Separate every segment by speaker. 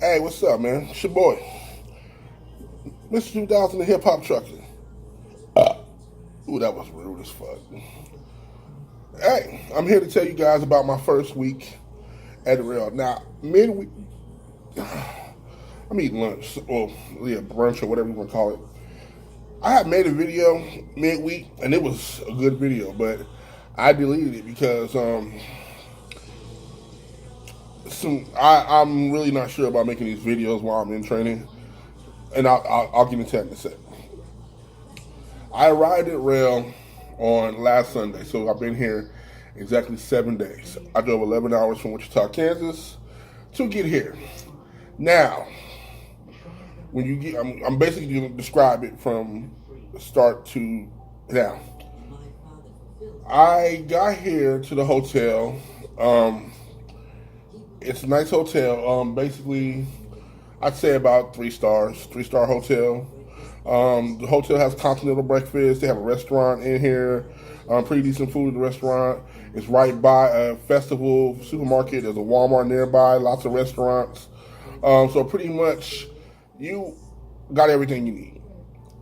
Speaker 1: Hey, what's up, man? It's your boy, Mr. 2000, the hip hop trucker. Ooh, that was rude as fuck. Hey, I'm here to tell you guys about my first week at the rail. Now, midweek, I'm eating lunch, or yeah, brunch or whatever you want to call it. I had made a video midweek, and it was a good video, but I deleted it because I'm really not sure about making these videos while I'm in training, and I'll get into that in a second. I arrived at Rail on last Sunday, so I've been here exactly 7 days. I drove 11 hours from Wichita, Kansas to get here. Now, when you get, I'm basically going to describe it from start to now. I got here to the hotel. It's a nice hotel. Basically, I'd say about 3 stars, 3-star hotel. The hotel has continental breakfast. They have a restaurant in here. Pretty decent food at the restaurant. It's right by a festival supermarket. There's a Walmart nearby. Lots of restaurants. So pretty much, you got everything you need.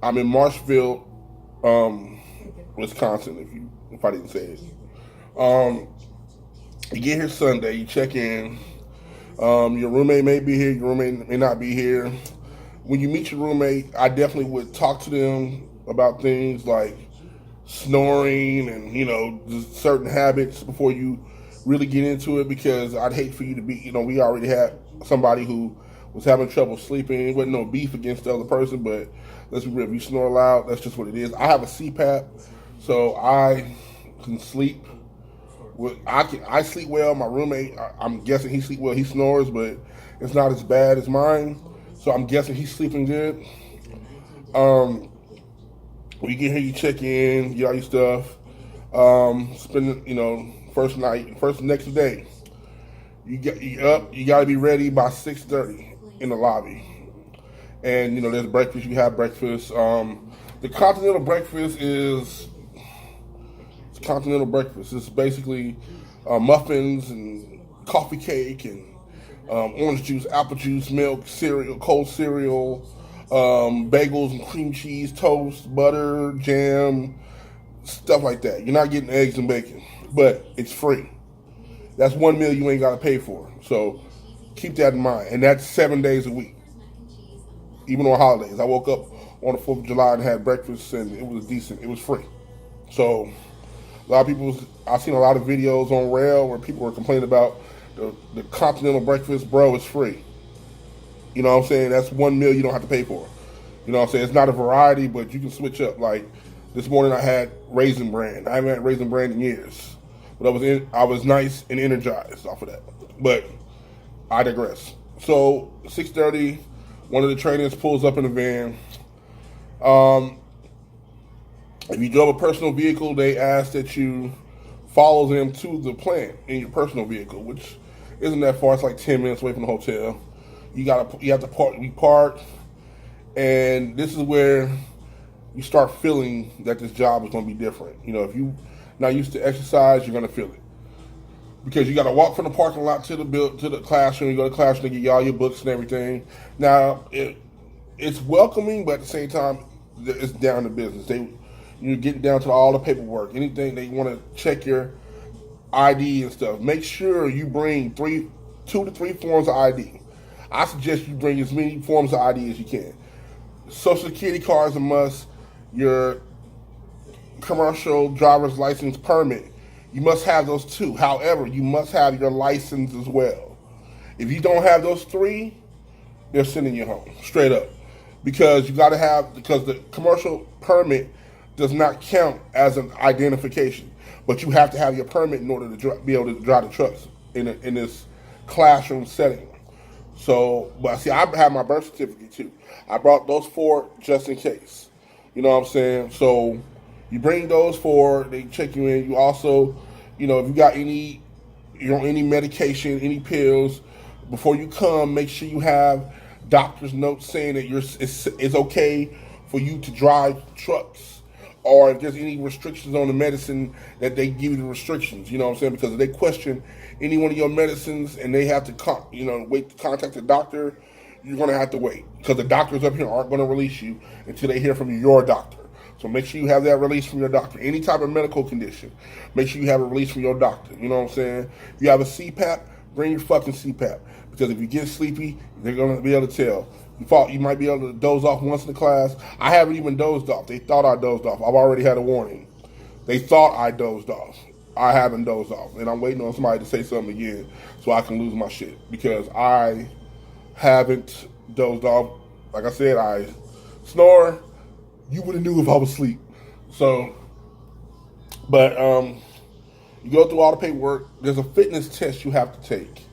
Speaker 1: I'm in Marshville, Wisconsin. If I didn't say it. You get here Sunday. You check in. Your roommate may be here. Your roommate may not be here. When you meet your roommate, I definitely would talk to them about things like snoring and, just certain habits before you really get into it, because I'd hate for you to be, we already had somebody who was having trouble sleeping. It wasn't no beef against the other person, but let's be real, if you snore loud, that's just what it is. I have a CPAP, so I can sleep. I sleep well. My roommate, I'm guessing he sleep well. He snores, but it's not as bad as mine. So I'm guessing he's sleeping good. When you get here, you check in, get all your stuff. Spend, next day. You up. You got to be ready by 6:30 in the lobby. And there's breakfast. You have breakfast. The continental breakfast is continental breakfast. It's basically muffins and coffee cake and orange juice, apple juice, milk, cereal, cold cereal, bagels and cream cheese, toast, butter, jam, stuff like that. You're not getting eggs and bacon, but it's free. That's one meal you ain't got to pay for. So keep that in mind. And that's 7 days a week, even on holidays. I woke up on the 4th of July and had breakfast, and it was decent. It was free. So a lot of people, I've seen a lot of videos on Rail where people were complaining about the continental breakfast. Bro, it's free. You know what I'm saying? That's one meal you don't have to pay for. You know what I'm saying? It's not a variety, but you can switch up. Like this morning I had Raisin Bran. I haven't had Raisin Bran in years. But I was nice and energized off of that. But I digress. So 6:30, one of the trainers pulls up in a van. If you drove a personal vehicle, they ask that you follow them to the plant in your personal vehicle, which isn't that far. It's like 10 minutes away from the hotel. You have to park. We park, and this is where you start feeling that this job is going to be different. If you're not used to exercise, you're going to feel it, because you got to walk from the parking lot to the classroom. You go to the classroom, they get you all your books and everything. Now it's welcoming, but at the same time, it's down to business. You're getting down to all the paperwork. Anything they want to check your ID and stuff. Make sure you bring 2 to 3 forms of ID. I suggest you bring as many forms of ID as you can. Social Security card is a must. Your commercial driver's license permit. You must have those 2. However, you must have your license as well. If you don't have those 3, they're sending you home straight up, because because the commercial permit does not count as an identification, but you have to have your permit in order to be able to drive the trucks in this classroom setting. So, but see, I have my birth certificate too. I brought those 4 just in case. You know what I'm saying? So you bring those 4, they check you in. You also, if you got any medication, any pills, before you come, make sure you have doctor's notes saying that it's okay for you to drive trucks. or if there's any restrictions on the medicine, that they give you the restrictions. You know what I'm saying? Because if they question any one of your medicines and they have to, wait to contact the doctor, you're going to have to wait, because the doctors up here aren't going to release you until they hear from your doctor. So make sure you have that release from your doctor. Any type of medical condition, make sure you have a release from your doctor. You know what I'm saying? If you have a CPAP, bring your fucking CPAP. Because if you get sleepy, they're going to be able to tell. You might be able to doze off once in the class. I haven't even dozed off. They thought I dozed off. I've already had a warning. They thought I dozed off. I haven't dozed off. And I'm waiting on somebody to say something again so I can lose my shit. Because I haven't dozed off. Like I said, I snore. You would have knew if I was asleep. So, but you go through all the paperwork. There's a fitness test you have to take.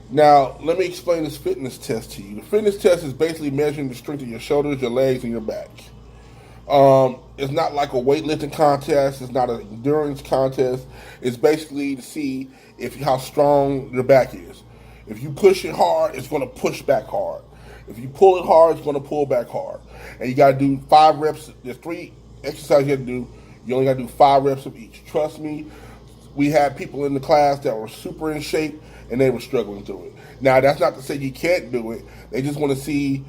Speaker 1: Now, let me explain this fitness test to you. The fitness test is basically measuring the strength of your shoulders, your legs, and your back. It's not like a weightlifting contest. It's not an endurance contest. It's basically to see how strong your back is. If you push it hard, it's going to push back hard. If you pull it hard, it's going to pull back hard. And you got to do 5 reps. There's 3 exercises you have to do. You only got to do 5 reps of each. Trust me, we had people in the class that were super in shape, and they were struggling through it. Now, that's not to say you can't do it. They just want to see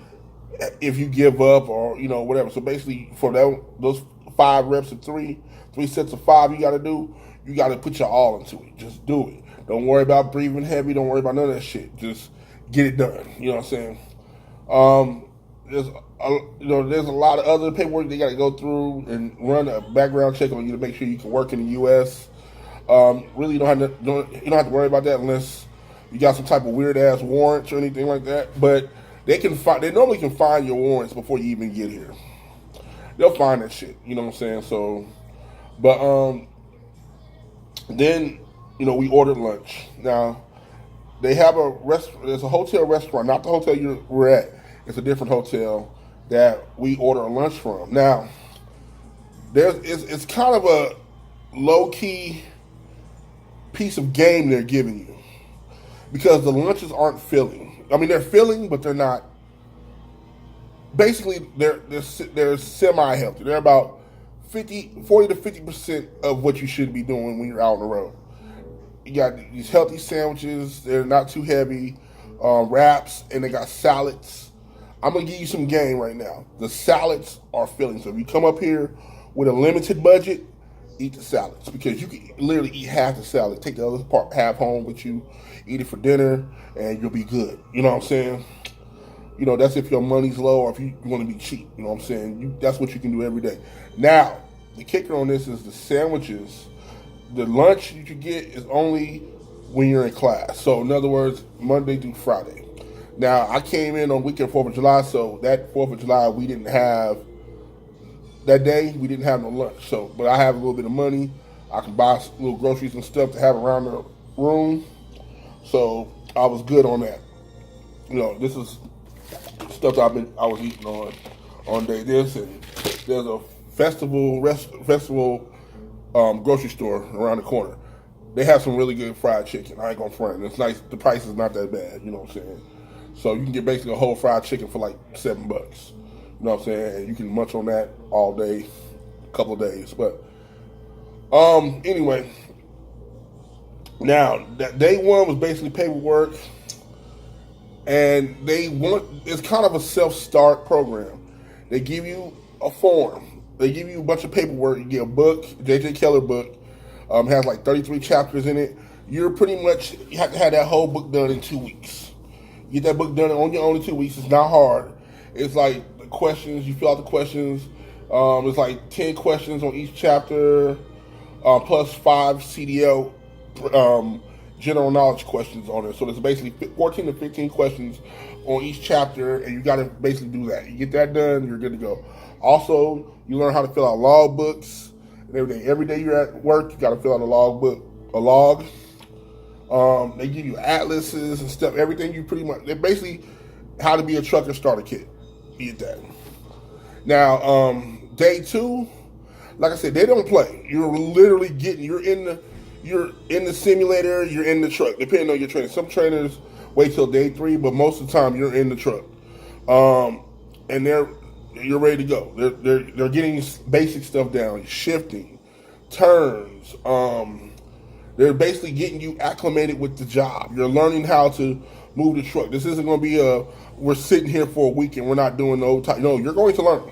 Speaker 1: if you give up or, whatever. So basically, for those 5 reps of 3 sets of 5 you got to do, you got to put your all into it. Just do it. Don't worry about breathing heavy. Don't worry about none of that shit. Just get it done. You know what I'm saying? There's a lot of other paperwork they got to go through and run a background check on you to make sure you can work in the U.S. Really, you don't have to worry about that unless you got some type of weird ass warrants or anything like that. But they normally can find your warrants before you even get here. They'll find that shit. You know what I'm saying? So, but then we ordered lunch. Now they have there's a hotel restaurant, not the hotel we're at. It's a different hotel that we order a lunch from. Now, it's kind of a low key piece of game they're giving you, because the lunches aren't filling. I mean, they're filling, but they're not. Basically, they're semi-healthy. They're about 40 to 50% of what you should be doing when you're out on the road. You got these healthy sandwiches. They're not too heavy. Wraps, and they got salads. I'm going to give you some game right now. The salads are filling. So if you come up here with a limited budget, eat the salads, because you can literally eat half the salad. Take the other part half home with you, eat it for dinner, and you'll be good. You know what I'm saying? That's if your money's low or if you want to be cheap. You know what I'm saying? That's what you can do every day. Now, the kicker on this is the sandwiches. The lunch you can get is only when you're in class. So in other words, Monday through Friday. Now, I came in on weekend 4th of July, so that 4th of July, we didn't have no lunch. So, but I have a little bit of money. I can buy little groceries and stuff to have around the room. So I was good on that. This is stuff that I was eating on day this, and there's a festival grocery store around the corner. They have some really good fried chicken. I ain't gonna front. It's nice. The price is not that bad. You know what I'm saying? So you can get basically a whole fried chicken for like $7. You know what I'm saying? And you can munch on that all day, a couple of days. But anyway, now that day 1 was basically paperwork, and it's kind of a self-start program. They give you a form. They give you a bunch of paperwork. You get a book, J.J. Keller book. Has like 33 chapters in it. You have to have that whole book done in 2 weeks. You get that book done on your own in 2 weeks. It's not hard. It's like the questions. You fill out the questions. It's like 10 questions on each chapter, plus 5 CDL general knowledge questions on it. So there's basically 14 to 15 questions on each chapter, and you got to basically do that. You get that done, you're good to go. Also, you learn how to fill out log books and everything. Every day you're at work, you got to fill out a log. They give you atlases and stuff. Everything you pretty much. They're basically how to be a trucker starter kit. You get that. Now, day 2, like I said, they don't play. You're literally you're in the simulator, you're in the truck, depending on your training. Some trainers wait till day 3, but most of the time you're in the truck. And you're ready to go. They're getting basic stuff down, shifting, turns. They're basically getting you acclimated with the job. You're learning how to move the truck. This isn't going to be we're sitting here for a week and we're not doing no time. No, you're going to learn.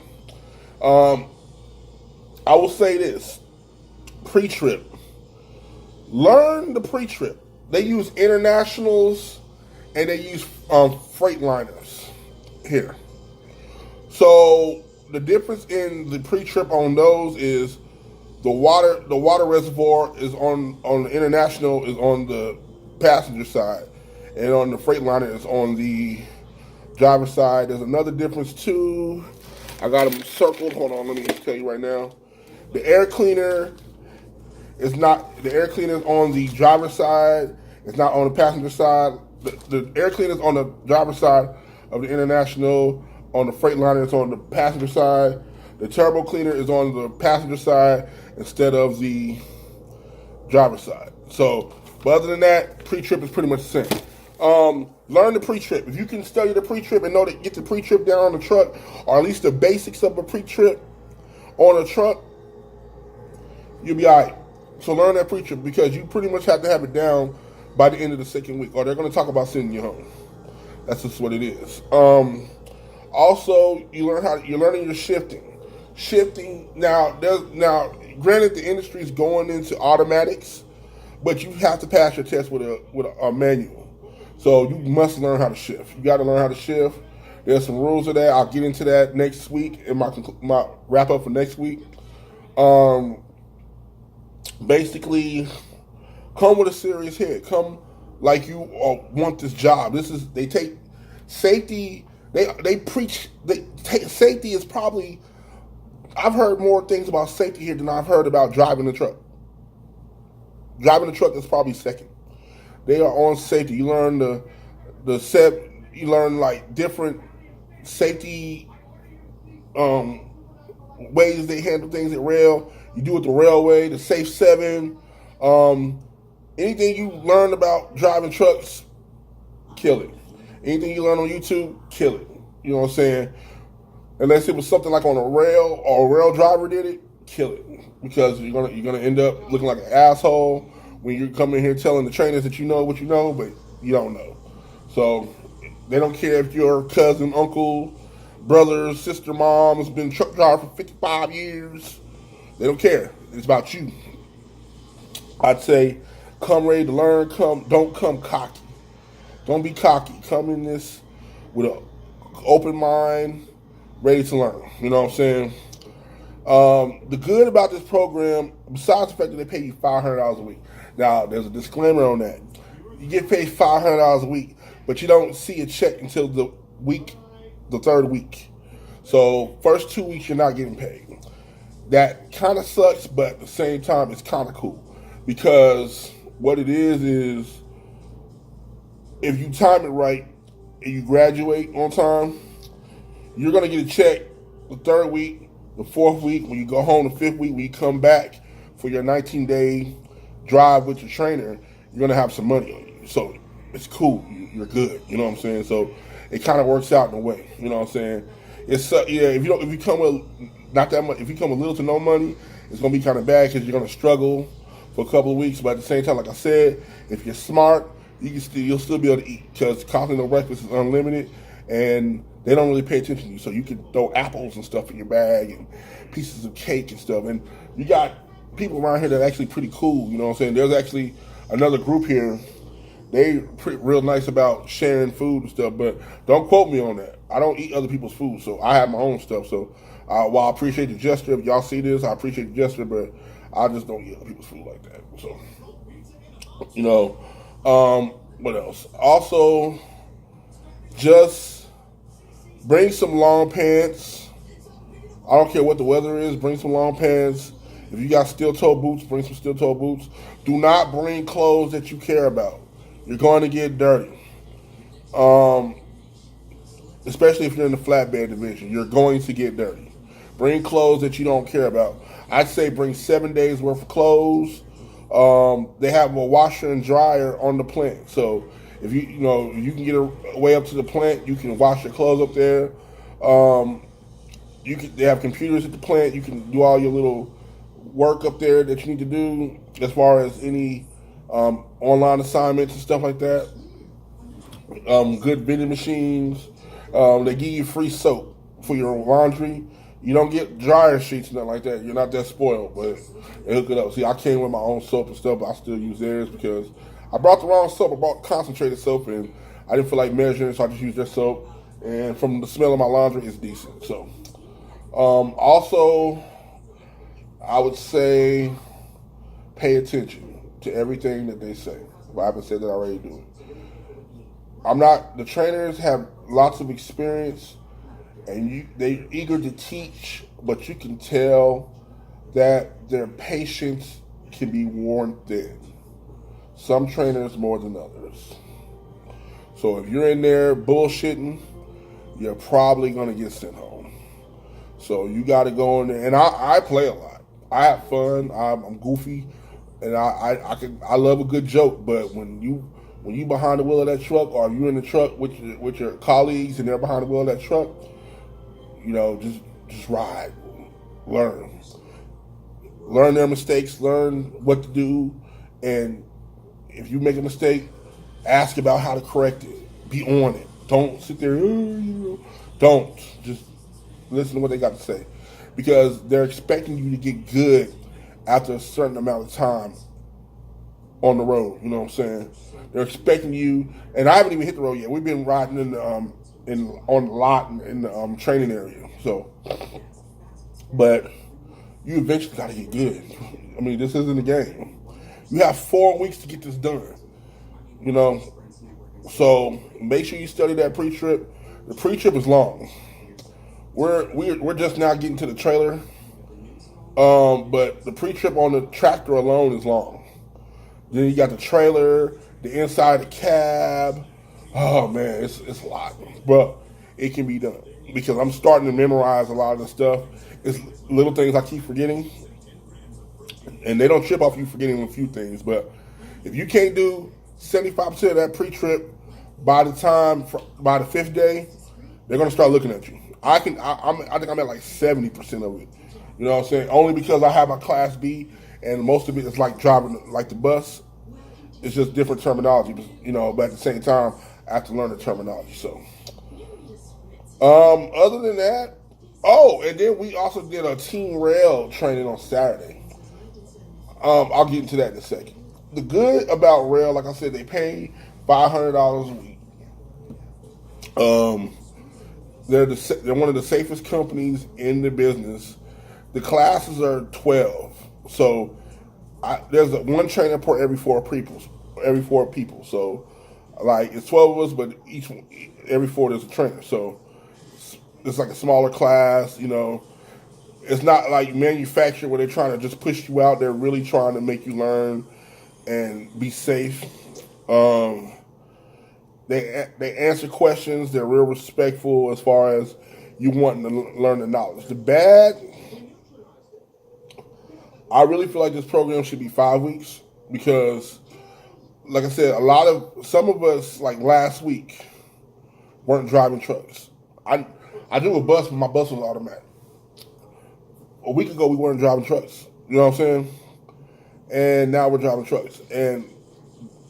Speaker 1: I will say this: pre-trip. Learn the pre-trip. They use internationals and they use freight liners here. So the difference in the pre-trip on those is the water reservoir is on the international is on the passenger side, and on the freight liner is on the driver's side. There's another difference too. I got them circled. Hold on, let me tell you right now. The air cleaner is on the driver's side. It's not on the passenger side. The air cleaner is on the driver's side of the international. On the freight liner, it's on the passenger side. The turbo cleaner is on the passenger side instead of the driver's side. So, but other than that, pre-trip is pretty much the same. Learn the pre-trip. If you can study the pre-trip and know that get the pre-trip down on the truck, or at least the basics of a pre-trip on a truck, you'll be all right. So learn that pre-trip because you pretty much have to have it down by the end of the second week, or they're going to talk about sending you home. That's just what it is. Also, you're learning your shifting. Shifting now. Granted, the industry is going into automatics, but you have to pass your test with a manual. So you must learn how to shift. You got to learn how to shift. There's some rules of that. I'll get into that next week in my wrap up for next week. Basically, come with a serious head. Come like you want this job. They take safety. They preach. Safety is probably. I've heard more things about safety here than I've heard about driving the truck. Driving the truck is probably second. They are on safety. You learn you learn like different safety ways they handle things at rail. You do it the railway, the Safe 7. Anything you learn about driving trucks, kill it. Anything you learn on YouTube, kill it. You know what I'm saying? Unless it was something like on a rail or a rail driver did it, kill it. Because you're gonna end up looking like an asshole when you come in here telling the trainers that you know what you know, but you don't know. So they don't care if your cousin, uncle, brother, sister, mom has been truck driver for 55 years. They don't care. It's about you. I'd say come ready to learn. Don't come cocky. Don't be cocky. Come in this with an open mind, ready to learn. You know what I'm saying? The good about this program, besides the fact that they pay you $500 a week. Now, there's a disclaimer on that. You get paid $500 a week, but you don't see a check until the third week. So, first 2 weeks, you're not getting paid. That kind of sucks, but at the same time, it's kind of cool. Because what it is if you time it right and you graduate on time, you're going to get a check the third week, the fourth week, when you go home, the fifth week, when you come back for your 19-day drive with your trainer, you're going to have some money on you. So it's cool. You're good. You know what I'm saying? So it kind of works out in a way. You know what I'm saying? It's if you come with not that much, if you come with little to no money, it's going to be kind of bad because you're going to struggle for a couple of weeks. But at the same time, like I said, if you're smart, you'll still be able to eat because Continental breakfast is unlimited and they don't really pay attention to you. So you can throw apples and stuff in your bag and pieces of cake and stuff. And you got people around here that are actually pretty cool. You know what I'm saying? There's actually another group here. They real nice about sharing food and stuff, but don't quote me on that. I don't eat other people's food, so I have my own stuff. So while I appreciate the gesture, if y'all see this, I appreciate the gesture, but I just don't eat other people's food like that. So, you know, what else? Also, just bring some long pants. I don't care what the weather is. Bring some long pants. If you got steel-toe boots, bring some steel-toe boots. Do not bring clothes that you care about. You're going to get dirty. Especially if you're in the flatbed division. You're going to get dirty. Bring clothes that you don't care about. I'd say bring 7 days worth of clothes. They have a washer and dryer on the plant. So if you can get way up to the plant, you can wash your clothes up there. They have computers at the plant. You can do all your little work up there that you need to do as far as any online assignments and stuff like that. Good vending machines. They give you free soap for your laundry. You don't get dryer sheets and nothing like that. You're not that spoiled, but they hook it up. See, I came with my own soap and stuff, but I still use theirs because I brought the wrong soap. I bought concentrated soap, and I didn't feel like measuring, so I just used their soap. And from the smell of my laundry, it's decent. So, also, I would say pay attention to everything that they say. If I haven't said that already, do it. The trainers have lots of experience and they're eager to teach, but you can tell that their patience can be worn thin. Some trainers more than others. So if you're in there bullshitting, you're probably going to get sent home. So you got to go in there, and I play a lot. I have fun. I'm goofy, and I love a good joke. But when you behind the wheel of that truck, or you in the truck with your colleagues and they're behind the wheel of that truck, just ride, learn their mistakes, learn what to do, and if you make a mistake, ask about how to correct it. Be on it. Don't sit there. Don't just listen to what they got to say, because they're expecting you to get good after a certain amount of time on the road. You know what I'm saying? They're expecting you, and I haven't even hit the road yet. We've been riding on the lot in the training area. So, but you eventually got to get good. I mean, this isn't a game. You have 4 weeks to get this done. So make sure you study that pre-trip. The pre-trip is long. We're just now getting to the trailer, but the pre-trip on the tractor alone is long. Then you got the trailer, the inside of the cab. Oh man, it's a lot, but it can be done because I'm starting to memorize a lot of the stuff. It's little things I keep forgetting, and they don't trip off you forgetting a few things. But if you can't do 75% of that pre-trip by the 5th day, they're gonna start looking at you. I think I'm at like 70% of it. You know what I'm saying? Only because I have my Class B, and most of it is like driving like the bus. It's just different terminology, but at the same time, I have to learn the terminology. So, other than that, and then we also did a team Roehl training on Saturday. I'll get into that in a second. The good about Roehl, like I said, they pay $500 a week. They're one of the safest companies in the business. The classes are 12, so there's one trainer per every four people. So, like, it's 12 of us, but every four there's a trainer. So it's like a smaller class. It's not like manufactured where they're trying to just push you out. They're really trying to make you learn and be safe. They answer questions. They're real respectful as far as you wanting to learn the knowledge. The bad, I really feel like this program should be 5 weeks because, like I said, some of us, like last week, weren't driving trucks. I drove a bus, but my bus was automatic. A week ago, we weren't driving trucks. You know what I'm saying? And now we're driving trucks. And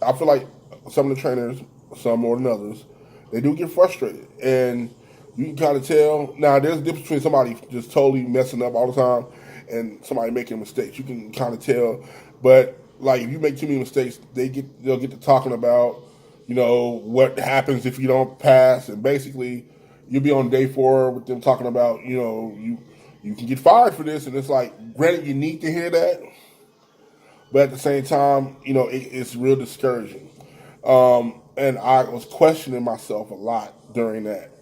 Speaker 1: I feel like some of the trainers, some more than others, they do get frustrated. And you can kind of tell. Now, there's a difference between somebody just totally messing up all the time and somebody making mistakes. You can kind of tell. But, like, if you make too many mistakes, they'll get to talking about, what happens if you don't pass. And basically, you'll be on day 4 with them talking about, you can get fired for this. And it's like, granted, you need to hear that. But at the same time, it's real discouraging. And I was questioning myself a lot during that.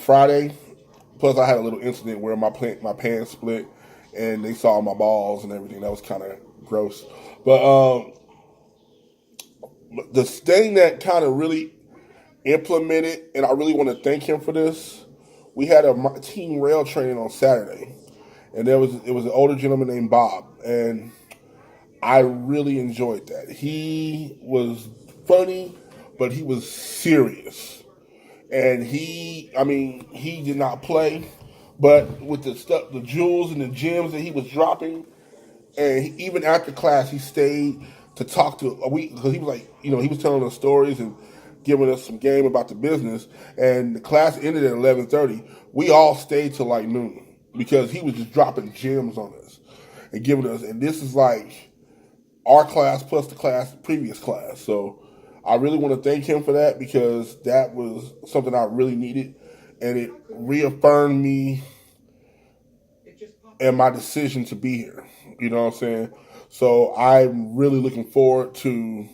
Speaker 1: Friday, plus I had a little incident where my pants split and they saw my balls and everything. That was kind of gross. But the thing that kind of really implemented, and I really want to thank him for this, we had a team Roehl training on Saturday. And it was an older gentleman named Bob. And I really enjoyed that. He was funny, but he was serious. And he did not play, But with the stuff, the jewels and the gems that he was dropping, and even after class, he stayed to talk to because he was like, he was telling us stories and giving us some game about the business. And the class ended at 11:30. We all stayed till like noon because he was just dropping gems on us and giving us. And this is like our class plus the previous class. So I really want to thank him for that because that was something I really needed, and it reaffirmed me and my decision to be here. You know what I'm saying? So I'm really looking forward to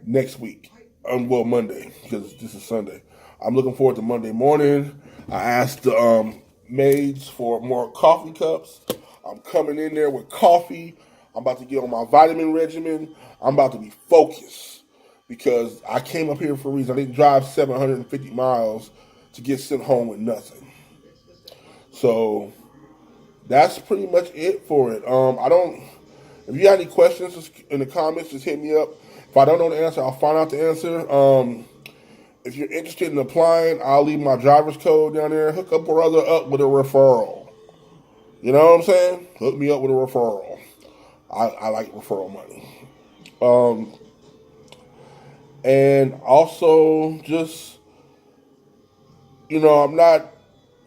Speaker 1: next week. Well, Monday, because this is Sunday. I'm looking forward to Monday morning. I asked the maids for more coffee cups. I'm coming in there with coffee. I'm about to get on my vitamin regimen. I'm about to be focused because I came up here for a reason. I didn't drive 750 miles to get sent home with nothing. So that's pretty much it for it. If you got any questions in the comments, just hit me up. If I don't know the answer, I'll find out the answer. If you're interested in applying, I'll leave my driver's code down there. Hook up a brother up with a referral. You know what I'm saying? Hook me up with a referral. I like referral money. And also just, I'm not.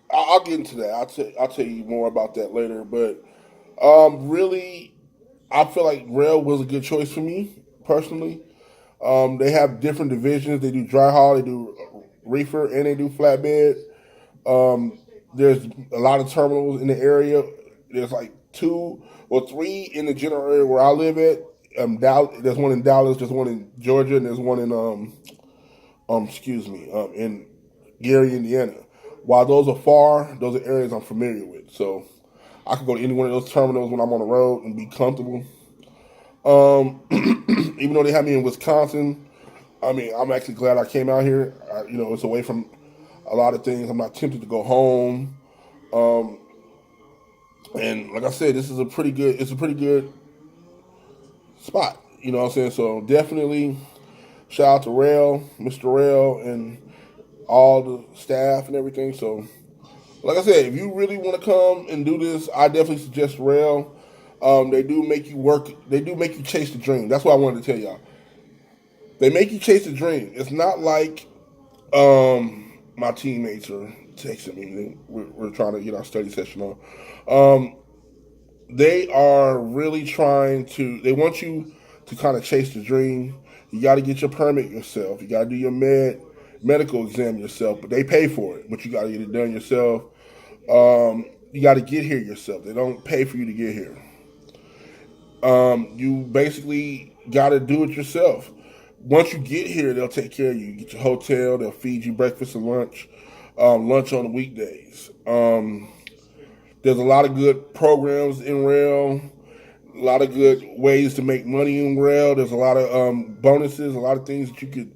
Speaker 1: I'll get into that. I'll tell you more about that later. But really, I feel like Roehl was a good choice for me personally. They have different divisions. They do dry haul, they do reefer, and they do flatbed. There's a lot of terminals in the area. There's like 2 or 3 in the general area where I live at. There's one in Dallas, there's one in Georgia, and there's one in Gary, Indiana. While those are far, those are areas I'm familiar with. So I could go to any one of those terminals when I'm on the road and be comfortable. Even though they have me in Wisconsin, I'm actually glad I came out here. It's away from a lot of things. I'm not tempted to go home. And like I said, it's a pretty good spot. You know what I'm saying? So definitely shout out to Mr. Roehl, and all the staff and everything. So like I said, if you really want to come and do this, I definitely suggest Roehl. They do make you work. They do make you chase the dream. That's what I wanted to tell y'all. They make you chase the dream. It's not like my teammates are texting me. We're trying to get our study session on. They are really trying to. They want you to kind of chase the dream. You got to get your permit yourself. You got to do your medical exam yourself. But they pay for it. But you got to get it done yourself. You got to get here yourself. They don't pay for you to get here. You basically got to do it yourself. Once you get here, they'll take care of you. You get your hotel. They'll feed you breakfast and lunch. Lunch on the weekdays. There's a lot of good programs in Roehl. A lot of good ways to make money in Roehl. There's a lot of bonuses. A lot of things that you could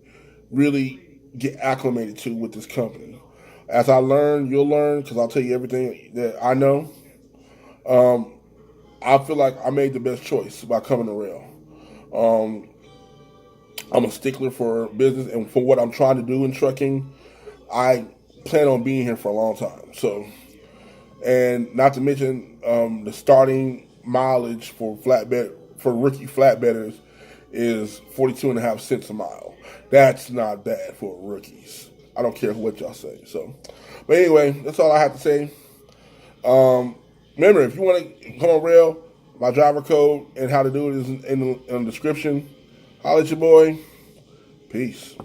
Speaker 1: really get acclimated to with this company. As I learn, you'll learn, because I'll tell you everything that I know. I feel like I made the best choice by coming to Roehl. I'm a stickler for business and for what I'm trying to do in trucking. I plan on being here for a long time. So, and not to mention the starting mileage for rookie flatbedders is 42.5 cents a mile. That's not bad for rookies. I don't care what y'all say. So, but anyway, that's all I have to say. Remember, if you want to come on Roehl, my driver code and how to do it is in the description. Holla at your boy. Peace.